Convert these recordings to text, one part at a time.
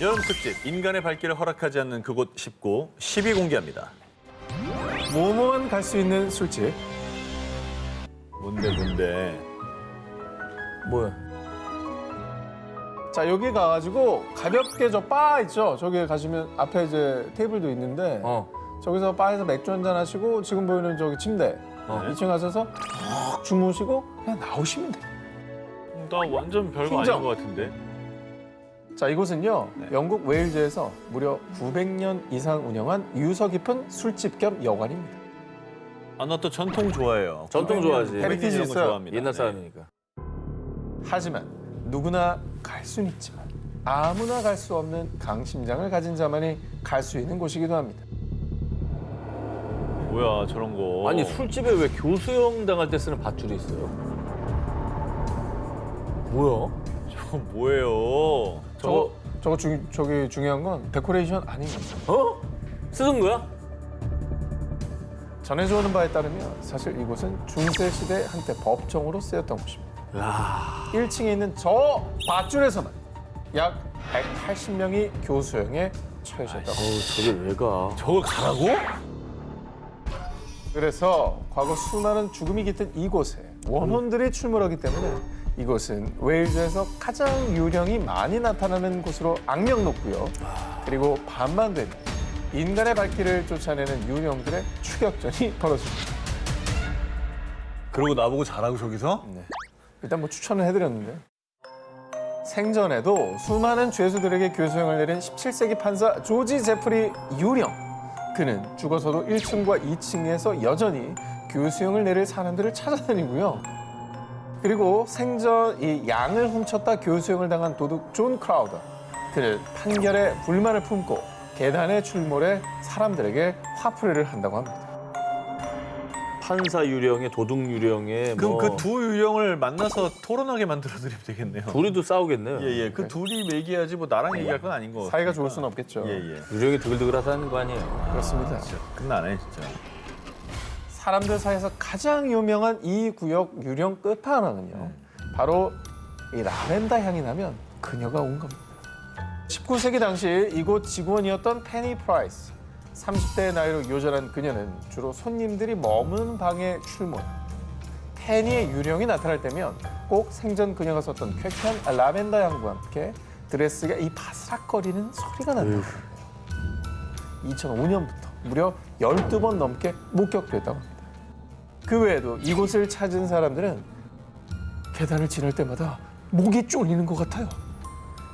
여름 특집 인간의 발길을 허락하지 않는 그곳 19, 10위 공개합니다. 뭐뭐만 갈 수 있는 술집. 뭔데? 뭐야? 자, 여기 가가지고 가볍게 저 바 있죠? 저기 가시면 앞에 이제 테이블도 있는데 저기서 바에서 맥주 한잔 하시고 지금 보이는 저기 침대 2층 가셔서 푹 주무시고 그냥 나오시면 돼요. 나 완전 별거 인정. 아닌 것 같은데. 자, 이곳은요. 영국 웨일즈에서 무려 900년 이상 운영한 유서 깊은 술집 겸 여관입니다. 아, 나 또 전통 좋아해요. 전통 좋아하지. 헤리티지 이런 거 있어요. 좋아합니다. 옛날 네. 사람이니까. 하지만 누구나 갈 수는 있지만 아무나 갈 수 없는 강심장을 가진 자만이 갈 수 있는 곳이기도 합니다. 뭐야 저런 거. 아니 술집에 왜 교수형 당할 때 쓰는 밧줄이 있어요? 뭐야? 저거 뭐예요? 저기 중요한 건 데코레이션 아닌 겁니다. 어? 쓰던 거야? 전해져 오는 바에 따르면 사실 이곳은 중세 시대 한때 법정으로 쓰였던 곳입니다. 야. 1층에 있는 저 밧줄에서만 약 180명이 교수형에 처해졌다고. 저게 왜 가? 저걸 가라고? 그래서 과거 수많은 죽음이 깃든 이곳에 원혼들이 출몰하기 때문에 이곳은 웨일즈에서 가장 유령이 많이 나타나는 곳으로 악명 높고요. 그리고 밤만 되면 인간의 발길을 쫓아내는 유령들의 추격전이 벌어집니다. 그러고 나보고 자라고 저기서? 일단 뭐 추천을 해드렸는데 생전에도 수많은 죄수들에게 교수형을 내린 17세기 판사 조지 제프리 유령. 그는 죽어서도 1층과 2층에서 여전히 교수형을 내릴 사람들을 찾아다니고요. 그리고 생전 이 양을 훔쳤다 교수형을 당한 도둑 존 크라우더. 그는 판결에 불만을 품고 계단에 출몰해 사람들에게 화풀이를 한다고 합니다. 판사 유령에 도둑 유령에 그럼 뭐 그 두 유령을 만나서 토론하게 만들어드리면 되겠네요. 둘이도 싸우겠네요. 예예. 그 둘이 얘기하지 뭐 나랑 얘기할 건 아닌 것 같아요. 사이가 좋을 수는 없겠죠. 예예. 유령이 드글드글하다는 거 아니에요? 그렇습니다. 진짜 끝나네 진짜. 사람들 사이에서 가장 유명한 이 구역 유령 끝판왕은요. 바로 이 라벤더 향이 나면 그녀가 온 겁니다. 19세기 당시 이곳 직원이었던 페니 프라이스. 30대의 나이로 요절한 그녀는 주로 손님들이 머무는 방에 출몰. 페니의 유령이 나타날 때면 꼭 생전 그녀가 썼던 쾌쾌한 라벤더 향과 함께 드레스가 이 바스락거리는 소리가 난다고 합니다. 2005년부터 무려 12번 넘게 목격됐다고 합니다. 그 외에도 이곳을 찾은 사람들은 계단을 지날 때마다 목이 쫄리는 것 같아요.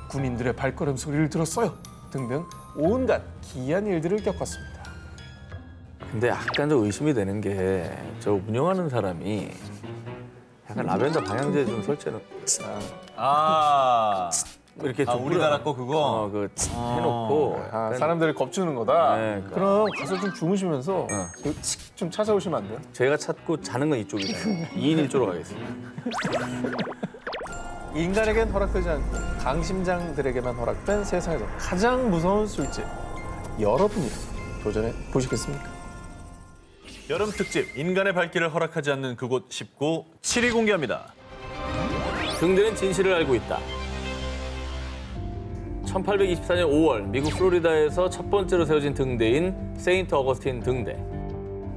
군인들의 발걸음 소리를 들었어요. 등등 온갖 기이한 일들을 겪었습니다. 근데 약간 좀 의심이 되는 게 저 운영하는 사람이 약간 라벤더 방향제 좀 설치는 아. 이렇게 좀 우리나라 거 그거? 그 해놓고 약간 사람들을 겁주는 거다. 네, 그러니까. 그럼 가서 좀 주무시면서 좀 찾아오시면 안 돼요? 제가 찾고 자는 건 이쪽이다. 2인 1조로 가겠습니다. 인간에겐 허락되지 않고 강심장들에게만 허락된 세상에서 가장 무서운 술집. 여러분이 도전해 보시겠습니까? 여름 특집 인간의 발길을 허락하지 않는 그곳 19, 7위 공개합니다. 등대는 진실을 알고 있다. 1824년 5월 미국 플로리다에서 첫 번째로 세워진 등대인 세인트 어거스틴 등대.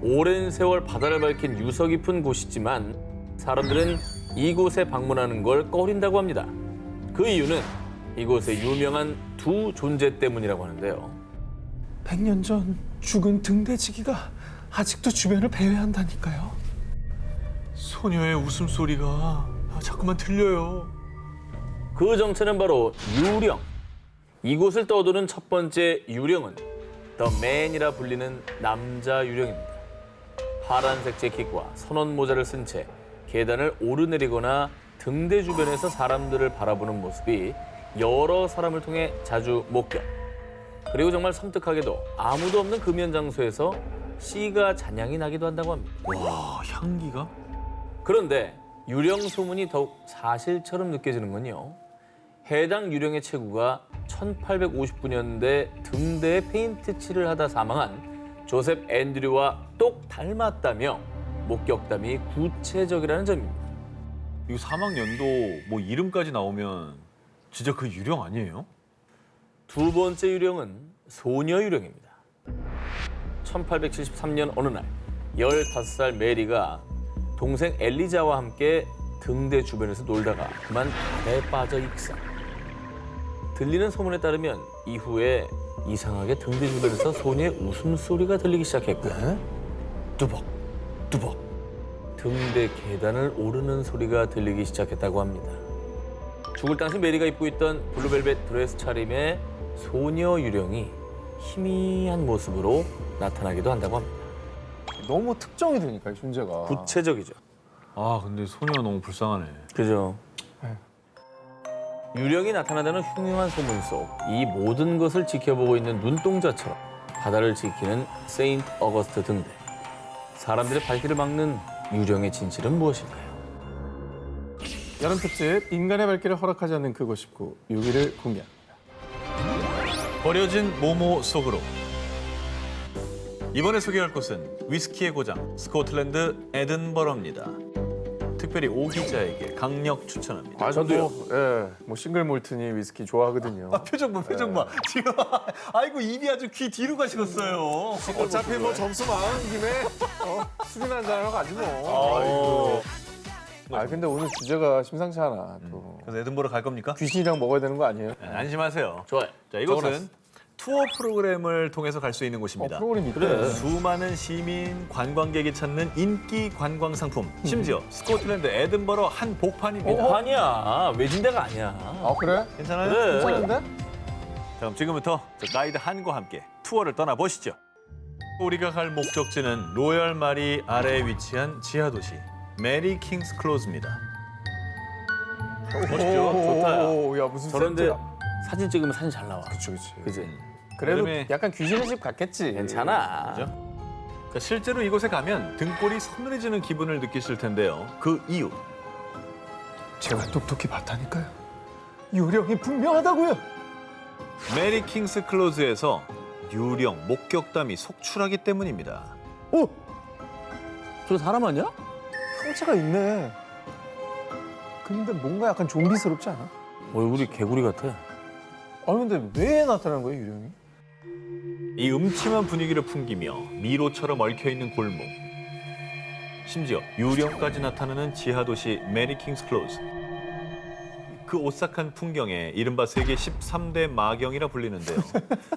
오랜 세월 바다를 밝힌 유서 깊은 곳이지만 사람들은 이곳에 방문하는 걸 꺼린다고 합니다. 그 이유는 이곳의 유명한 두 존재 때문이라고 하는데요. 100년 전 죽은 등대지기가 아직도 주변을 배회한다니까요. 소녀의 웃음소리가 자꾸만 들려요. 그 정체는 바로 유령. 이곳을 떠도는 첫 번째 유령은 더 맨이라 불리는 남자 유령입니다. 파란색 재킷과 선원 모자를 쓴 채 계단을 오르내리거나 등대 주변에서 사람들을 바라보는 모습이 여러 사람을 통해 자주 목격. 그리고 정말 섬뜩하게도 아무도 없는 금연 장소에서 씨가 잔향이 나기도 한다고 합니다. 와 향기가? 그런데 유령 소문이 더욱 사실처럼 느껴지는 건요. 해당 유령의 체구가 1859년대 등대에 페인트 칠을 하다 사망한 조셉 앤드류와 똑 닮았다며 목격담이 구체적이라는 점입니다. 이거 사망 연도 뭐 이름까지 나오면 진짜 그 유령 아니에요? 두 번째 유령은 소녀 유령입니다. 1873년 어느 날 15살 메리가 동생 엘리자와 함께 등대 주변에서 놀다가 그만 바다에 빠져 익사. 들리는 소문에 따르면 이후에 이상하게 등대 주변에서 소녀의 웃음소리가 들리기 시작했고 뚜벅 뚜벅 등대 계단을 오르는 소리가 들리기 시작했다고 합니다. 죽을 당시 메리가 입고 있던 블루벨벳 드레스 차림의 소녀 유령이 희미한 모습으로 나타나기도 한다고 합니다. 너무 특정이 되니까 이 존재가. 구체적이죠. 아 근데 소녀가 너무 불쌍하네. 그죠. 유령이 나타나다는 흉흉한 소문 속 이 모든 것을 지켜보고 있는 눈동자처럼 바다를 지키는 세인트 어거스트 등대. 사람들의 발길을 막는 유령의 진실은 무엇일까요? 여름 특집 인간의 발길을 허락하지 않는 그곳 19 6위를 공개합니다. 버려진 모모 속으로. 이번에 소개할 곳은 위스키의 고장 스코틀랜드 에든버러입니다. 특별히 오 기자에게 강력 추천합니다. 저도요. 뭐 싱글 몰트니 위스키 좋아하거든요. 표정 봐. 지금 아이고 입이 아주 귀 뒤로 가시겠어요. 어차피 뭐 점수 많은 김에 술이나 한잔 하러 가지 뭐. 근데 오늘 주제가 심상치 않아. 또 그래서 에든버러 갈 겁니까? 귀신이랑 먹어야 되는 거 아니에요? 안심하세요. 좋아요. 자, 이곳은 투어 프로그램을 통해서 갈 수 있는 곳입니다. 프로그램 있대. 그래. 수많은 시민, 관광객이 찾는 인기 관광 상품. 심지어 스코틀랜드 에든버러 한복판입니다. 아니야. 외진데가 아니야. 아 그래? 괜찮아요? 그래. 괜찮은데? 자, 그럼 지금부터 저 가이드 한과 함께 투어를 떠나보시죠. 우리가 갈 목적지는 로열 마리 아래에 위치한 지하 도시 메리 킹스 클로즈입니다. 멋있죠? 좋다. 오, 야 무슨 저런데 세트야. 사진 찍으면 사진 잘 나와. 그치. 그지? 그래도 여름에- 약간 귀신의 집 같겠지. 괜찮아. 그죠? 자, 실제로 이곳에 가면 등골이 서늘해지는 기분을 느끼실 텐데요. 그 이유. 제가 똑똑히 봤다니까요. 요령이 분명하다고요. 메리 킹스 클로즈에서 유령, 목격담이 속출하기 때문입니다. 오, 저 사람 아니야? 형체가 있네. 근데 뭔가 약간 좀비스럽지 않아? 얼굴이 개구리 같아. 근데 왜 나타난 거예요, 유령이? 이 음침한 분위기를 풍기며 미로처럼 얽혀있는 골목. 심지어 유령까지 나타나는 지하도시 메리 킹스 클로즈. 그 오싹한 풍경에 이른바 세계 13대 마경이라 불리는데요.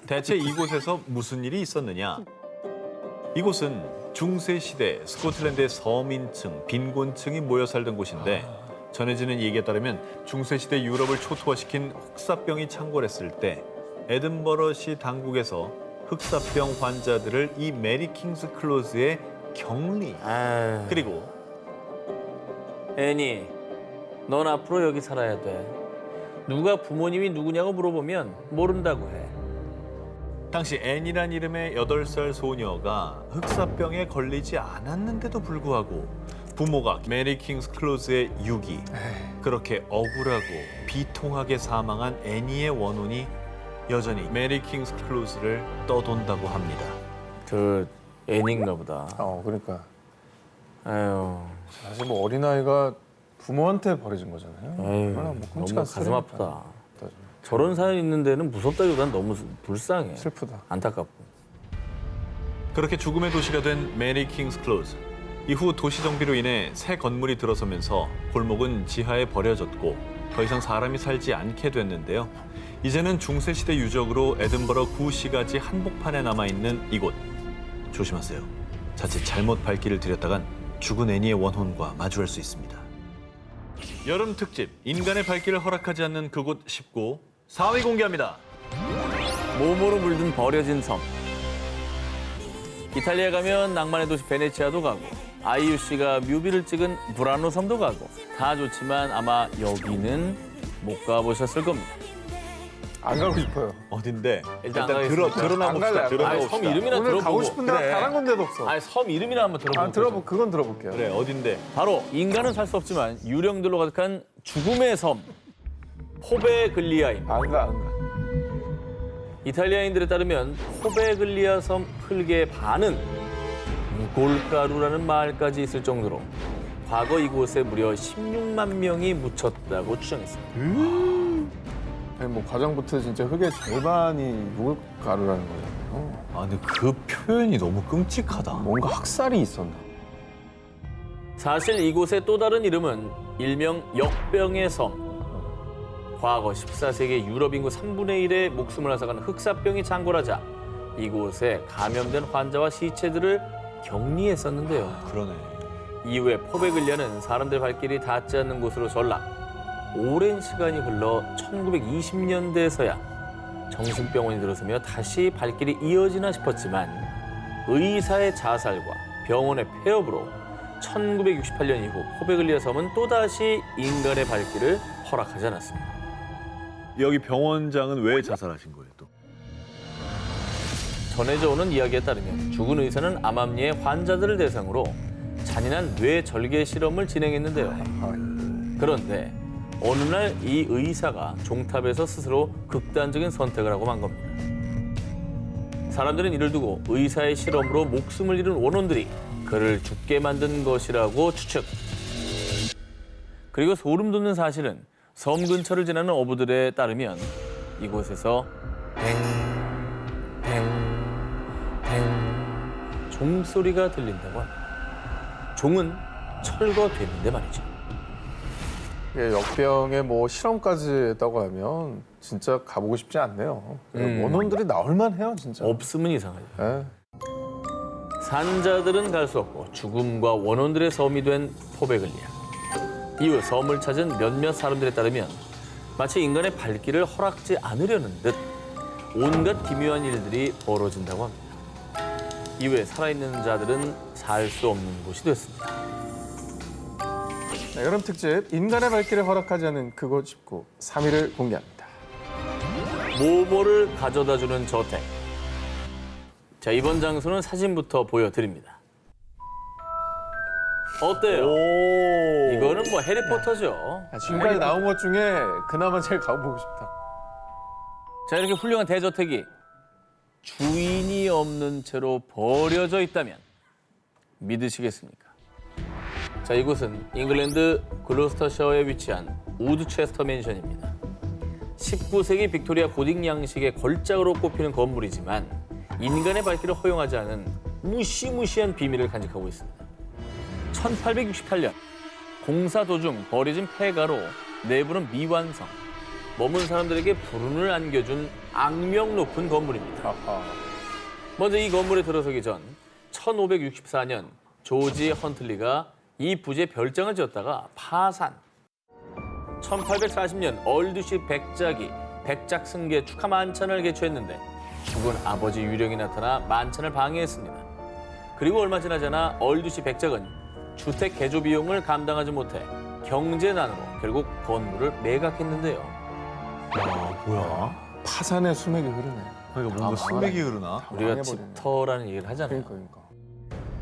대체 이곳에서 무슨 일이 있었느냐? 이곳은 중세시대 스코틀랜드의 서민층, 빈곤층이 모여 살던 곳인데 전해지는 얘기에 따르면 중세시대 유럽을 초토화시킨 흑사병이 창궐했을 때 에든버러시 당국에서 흑사병 환자들을 이 메리 킹스 클로즈에 격리. 아, 그리고 애니, 넌 앞으로 여기 살아야 돼. 누가 부모님이 누구냐고 물어보면 모른다고 해. 당시 앤이란 이름의 8살 소녀가 흑사병에 걸리지 않았는데도 불구하고 부모가 메리 킹스 클로즈의 유기, 그렇게 억울하고 비통하게 사망한 애니의 원혼이 여전히 메리 킹스 클로즈를 떠돈다고 합니다. 저 애니인가 보다. 그러니까 아유, 사실 뭐 어린아이가 부모한테 버려진 거잖아요. 아유, 얼마나 뭐 너무 끔찍한 가슴 스토리니까. 아프다. 저런 사연 있는 데는 무섭다기보단 너무 불쌍해. 슬프다. 안타깝고. 그렇게 죽음의 도시가 된 메리 킹스 클로즈. 이후 도시 정비로 인해 새 건물이 들어서면서 골목은 지하에 버려졌고 더 이상 사람이 살지 않게 됐는데요. 이제는 중세시대 유적으로 에든버러 구시가지 한복판에 남아있는 이곳. 조심하세요. 자칫 잘못 발길을 들였다간 죽은 애니의 원혼과 마주할 수 있습니다. 여름 특집 인간의 발길을 허락하지 않는 그곳 19 4위 공개합니다. 모모로 물든 버려진 섬. 이탈리아 가면 낭만의 도시 베네치아도 가고 아이유 씨가 뮤비를 찍은 브라노 섬도 가고 다 좋지만 아마 여기는 못 가보셨을 겁니다. 안 가고 싶어요. 어딘데? 일단 안 들어나 가겠습니다. 안 봅시다. 갈래요. 드러나 아니, 봅시다. 섬 이름이나 오늘 들어보고. 가고 싶은데 그래. 다른 건데도 없어. 아니 섬 이름이나 한번 들어보고. 그건 들어볼게요. 그래 어딘데? 바로 인간은 살 수 없지만 유령들로 가득한 죽음의 섬 포베글리아입니다. 안 가. 이탈리아인들에 따르면 포베글리아 섬 흙의 반은 무골가루라는 말까지 있을 정도로 과거 이곳에 무려 16만 명이 묻혔다고 추정했습니다. 아니, 뭐 과장부터 진짜 흙의 절반이 묵을가루라는 거잖아요. 아, 근데 그 표현이 너무 끔찍하다. 뭔가 학살이 있었나? 사실 이곳의 또 다른 이름은 일명 역병의 섬. 과거 14세기 유럽 인구 3분의 1의 목숨을 앗아간 흑사병이 창궐하자 이곳에 감염된 환자와 시체들을 격리했었는데요. 그러네. 이후에 포베글리아는 사람들 발길이 닿지 않는 곳으로 전락. 오랜 시간이 흘러 1920년대에서야 정신병원이 들어서며 다시 발길이 이어지나 싶었지만 의사의 자살과 병원의 폐업으로 1968년 이후 포베글리아 섬은 또다시 인간의 발길을 허락하지 않았습니다. 여기 병원장은 왜 자살하신 거예요, 또? 전해져 오는 이야기에 따르면 죽은 의사는 암암리의 환자들을 대상으로 잔인한 뇌 절개 실험을 진행했는데요. 그런데 어느 날 이 의사가 종탑에서 스스로 극단적인 선택을 하고 만 겁니다. 사람들은 이를 두고 의사의 실험으로 목숨을 잃은 원혼들이 그를 죽게 만든 것이라고 추측. 그리고 소름 돋는 사실은 섬 근처를 지나는 어부들에 따르면 이곳에서 뱅 종소리가 들린다고 합니다. 종은 철거됐는데 말이죠. 이게 역병에 뭐 실험까지 했다고 하면 진짜 가보고 싶지 않네요. 원혼들이 나올만 해요, 진짜. 없으면 이상하죠. 예. 산자들은 갈 수 없고 죽음과 원혼들의 섬이 된 포베글리아. 이후 섬을 찾은 몇몇 사람들에 따르면 마치 인간의 발길을 허락지 않으려는 듯 온갖 기묘한 일들이 벌어진다고 합니다. 이후에 살아있는 자들은 살 수 없는 곳이 됐습니다. 네, 여름 특집 인간의 발길을 허락하지 않은 그곳 짚고 3위를 공개합니다. 모모를 가져다주는 저택. 자, 이번 장소는 사진부터 보여드립니다. 어때요? 오. 이거는 뭐 해리포터죠. 지금까지 나온 것 중에 그나마 제일 가보고 싶다. 자, 이렇게 훌륭한 대저택이 주인이 없는 채로 버려져 있다면 믿으시겠습니까? 자, 이곳은 잉글랜드 글로스터셔에 위치한 우드체스터 맨션입니다. 19세기 빅토리아 고딕 양식의 걸작으로 꼽히는 건물이지만 인간의 발길을 허용하지 않은 무시무시한 비밀을 간직하고 있습니다. 1868년 공사 도중 버려진 폐가로 내부는 미완성, 머문 사람들에게 불운을 안겨준 악명 높은 건물입니다. 아하. 먼저 이 건물에 들어서기 전 1564년 조지 헌틀리가 이 부지에 별장을 지었다가 파산. 1840년 얼두시 백작이 백작승계 축하 만찬을 개최했는데 죽은 아버지 유령이 나타나 만찬을 방해했습니다. 그리고 얼마 지나지 않아 얼두시 백작은 주택 개조 비용을 감당하지 못해 경제난으로 결국 건물을 매각했는데요. 야, 뭐야? 파산의 수맥이 흐르네. 그러니까 뭔가 수맥이 흐르나? 우리가 망해버리네. 집터라는 얘기를 하잖아요. 그러니까.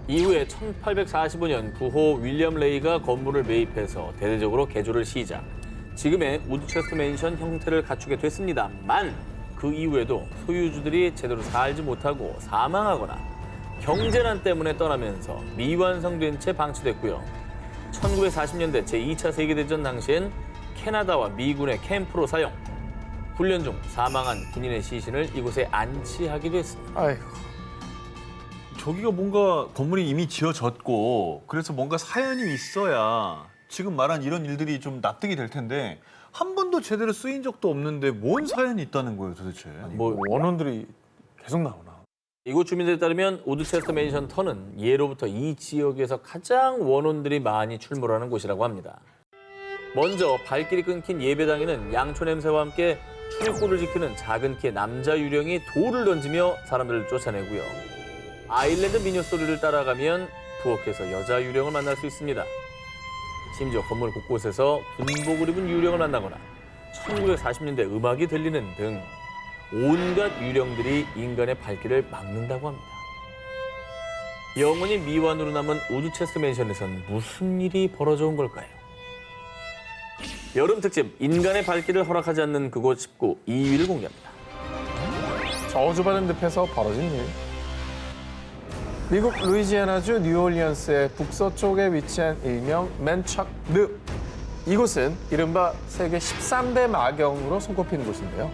이후에 1845년 부호 윌리엄 레이가 건물을 매입해서 대대적으로 개조를 시작. 지금의 우드체스터 맨션 형태를 갖추게 됐습니다만 그 이후에도 소유주들이 제대로 살지 못하고 사망하거나 경제난 때문에 떠나면서 미완성된 채 방치됐고요. 1940년대 제2차 세계대전 당시엔 캐나다와 미군의 캠프로 사용. 훈련 중 사망한 군인의 시신을 이곳에 안치하기도 했습니다. 아이고. 저기가 뭔가 건물이 이미 지어졌고 그래서 뭔가 사연이 있어야 지금 말한 이런 일들이 좀 납득이 될 텐데 한 번도 제대로 쓰인 적도 없는데 뭔 사연이 있다는 거예요 도대체? 뭐 원혼들이 계속 나오나. 이곳 주민들에 따르면 우드체스터 맨션 터는 예로부터 이 지역에서 가장 원혼들이 많이 출몰하는 곳이라고 합니다. 먼저 발길이 끊긴 예배당에는 양초 냄새와 함께 출입구를 지키는 작은 키의 남자 유령이 돌을 던지며 사람들을 쫓아내고요. 아일랜드 민요 소리를 따라가면 부엌에서 여자 유령을 만날 수 있습니다. 심지어 건물 곳곳에서 군복을 입은 유령을 만나거나 1940년대 음악이 들리는 등 온갖 유령들이 인간의 발길을 막는다고 합니다. 영원히 미완으로 남은 우드체스터 맨션에선 무슨 일이 벌어져 온 걸까요? 여름 특집 인간의 발길을 허락하지 않는 그곳 19 2위를 공개합니다. 저주받은 늪에서 벌어진 일. 미국 루이지애나주 뉴올리언스의 북서쪽에 위치한 일명 맨착 늪. 이곳은 이른바 세계 13대 마경으로 손꼽히는 곳인데요.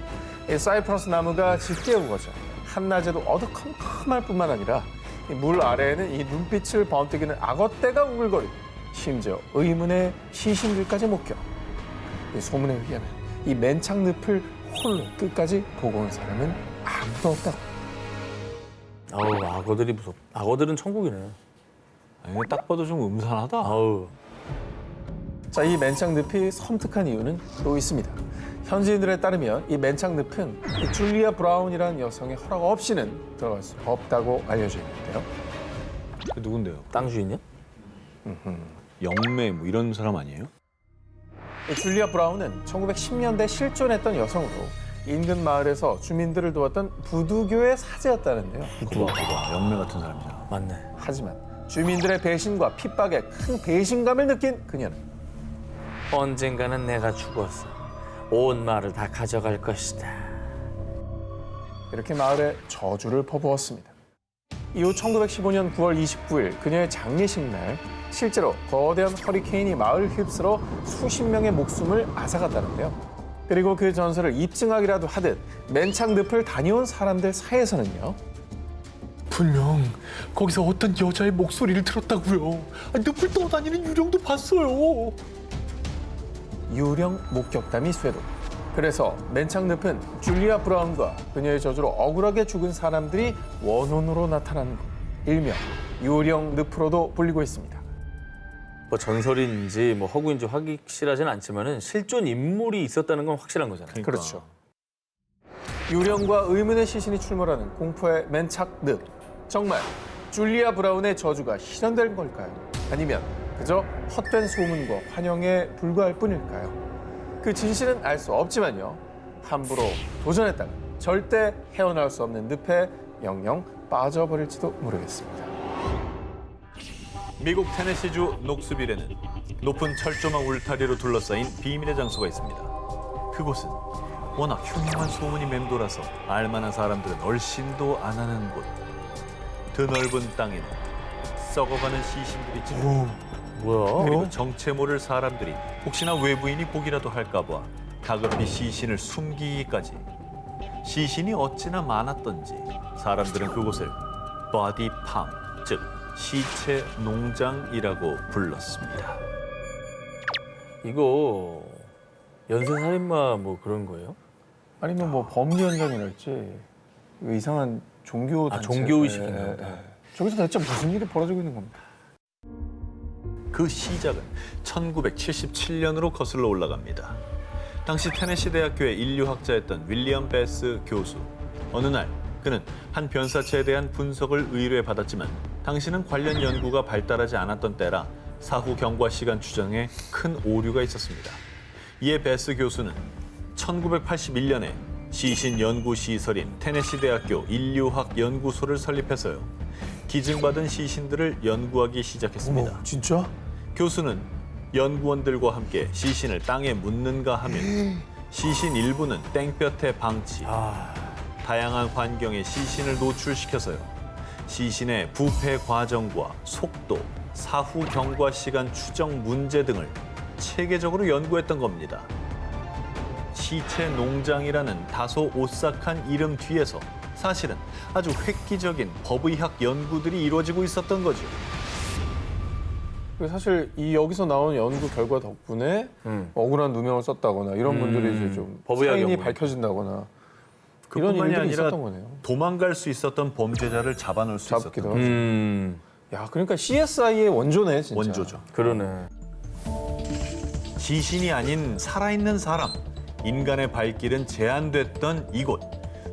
이 사이프러스 나무가 짙게 우거져 한낮에도 어두컴컴할 뿐만 아니라 이물 아래에는 이 눈빛을 번뜩이는 악어떼가 우글거리고 심지어 의문의 시신들까지 목격. 이 소문에 의하면 이 맨창 늪을 홀로 끝까지 보고 온 사람은 아무도 없다고. 아우, 악어들이 무섭. 악어들은 천국이네. 아니, 딱 봐도 좀 음산하다. 아우. 자, 이 맨창 늪이 섬뜩한 이유는 또 있습니다. 현지인들에 따르면 이 맨창 늪은 이 줄리아 브라운이라는 여성의 허락 없이는 들어갈 수 없다고 알려져 있는데요. 그 누군데요? 땅 주인이야? 영매 뭐 이런 사람 아니에요? 이 줄리아 브라운은 1910년대 실존했던 여성으로 인근 마을에서 주민들을 도왔던 부두교의 사제였다는데요. 그거 영매 같은 사람이잖아. 맞네. 하지만 주민들의 배신과 핍박에 큰 배신감을 느낀 그녀는 언젠가는 내가 죽었어. 온 마을을 다 가져갈 것이다. 이렇게 마을에 저주를 퍼부었습니다. 이후 1915년 9월 29일 그녀의 장례식 날 실제로 거대한 허리케인이 마을을 휩쓸어 수십 명의 목숨을 앗아갔다는데요. 그리고 그 전설을 입증하기라도 하듯 맨창 늪을 다녀온 사람들 사이에서는요. 분명 거기서 어떤 여자의 목소리를 들었다고요. 늪을 떠다니는 유령도 봤어요. 유령 목격담이 쇄도. 그래서 맨창 늪은 줄리아 브라운과 그녀의 저주로 억울하게 죽은 사람들이 원혼으로 나타나는 곳. 일명 유령 늪으로도 불리고 있습니다. 뭐 전설인지 뭐 허구인지 확실하진 않지만은 실존 인물이 있었다는 건 확실한 거잖아요. 그렇죠. 유령과 의문의 시신이 출몰하는 공포의 맨창 늪. 정말 줄리아 브라운의 저주가 실현된 걸까요? 아니면 그저 헛된 소문과 환영에 불과할 뿐일까요? 그 진실은 알 수 없지만요. 함부로 도전했다가 절대 헤어나올 수 없는 늪에 영영 빠져버릴지도 모르겠습니다. 미국 테네시주 녹스빌에는 높은 철조망 울타리로 둘러싸인 비밀의 장소가 있습니다. 그곳은 워낙 흉흉한 소문이 맴돌아서 알만한 사람들은 얼씬도 안 하는 곳. 드넓은 땅에는 썩어가는 시신들이 지 뭐야? 그리고 정체 모를 사람들이 혹시나 외부인이 보기라도 할까 봐 다급히 시신을 숨기기까지. 시신이 어찌나 많았던지 사람들은 그곳을 버디팜, 즉 시체 농장이라고 불렀습니다. 이거 연쇄살인마 뭐 그런 거예요? 아니면 뭐 범죄 현장이랄지 이상한 종교 단체. 종교의식인가 보다. 저기서 대체 무슨 일이 벌어지고 있는 겁니까? 그 시작은 1977년으로 거슬러 올라갑니다. 당시 테네시 대학교의 인류학자였던 윌리엄 베스 교수. 어느 날 그는 한 변사체에 대한 분석을 의뢰받았지만 당시는 관련 연구가 발달하지 않았던 때라 사후 경과 시간 추정에 큰 오류가 있었습니다. 이에 베스 교수는 1981년에 시신 연구 시설인 테네시 대학교 인류학 연구소를 설립해서요. 기증받은 시신들을 연구하기 시작했습니다. 진짜? 교수는 연구원들과 함께 시신을 땅에 묻는가 하면 시신 일부는 땡볕에 방치, 다양한 환경에 시신을 노출시켜서요. 시신의 부패 과정과 속도, 사후 경과 시간 추정 문제 등을 체계적으로 연구했던 겁니다. 시체 농장이라는 다소 오싹한 이름 뒤에서 사실은 아주 획기적인 법의학 연구들이 이루어지고 있었던 거죠. 사실 이 여기서 나온 연구 결과 덕분에 억울한 누명을 썼다거나 이런 분들이 이제 좀 법의학 사인이 연구. 밝혀진다거나 이런 그뿐만이 일들이 아니라 있었던 거네요. 도망갈 수 있었던 범죄자를 잡아놓을 수 잡기도 있었던 하죠. 야, 그러니까 CSI의 원조네, 진짜. 원조죠. 그러네. 시신이 아닌 살아있는 사람, 인간의 발길은 제한됐던 이곳.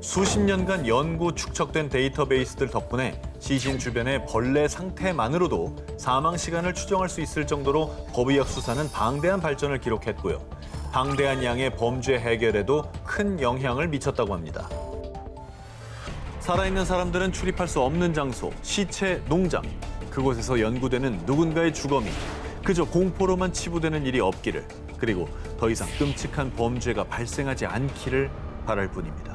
수십 년간 연구 축적된 데이터베이스들 덕분에 시신 주변의 벌레 상태만으로도 사망 시간을 추정할 수 있을 정도로 법의학 수사는 방대한 발전을 기록했고요. 방대한 양의 범죄 해결에도 큰 영향을 미쳤다고 합니다. 살아있는 사람들은 출입할 수 없는 장소, 시체 농장. 그곳에서 연구되는 누군가의 주검이 그저 공포로만 치부되는 일이 없기를, 그리고 더 이상 끔찍한 범죄가 발생하지 않기를 바랄 뿐입니다.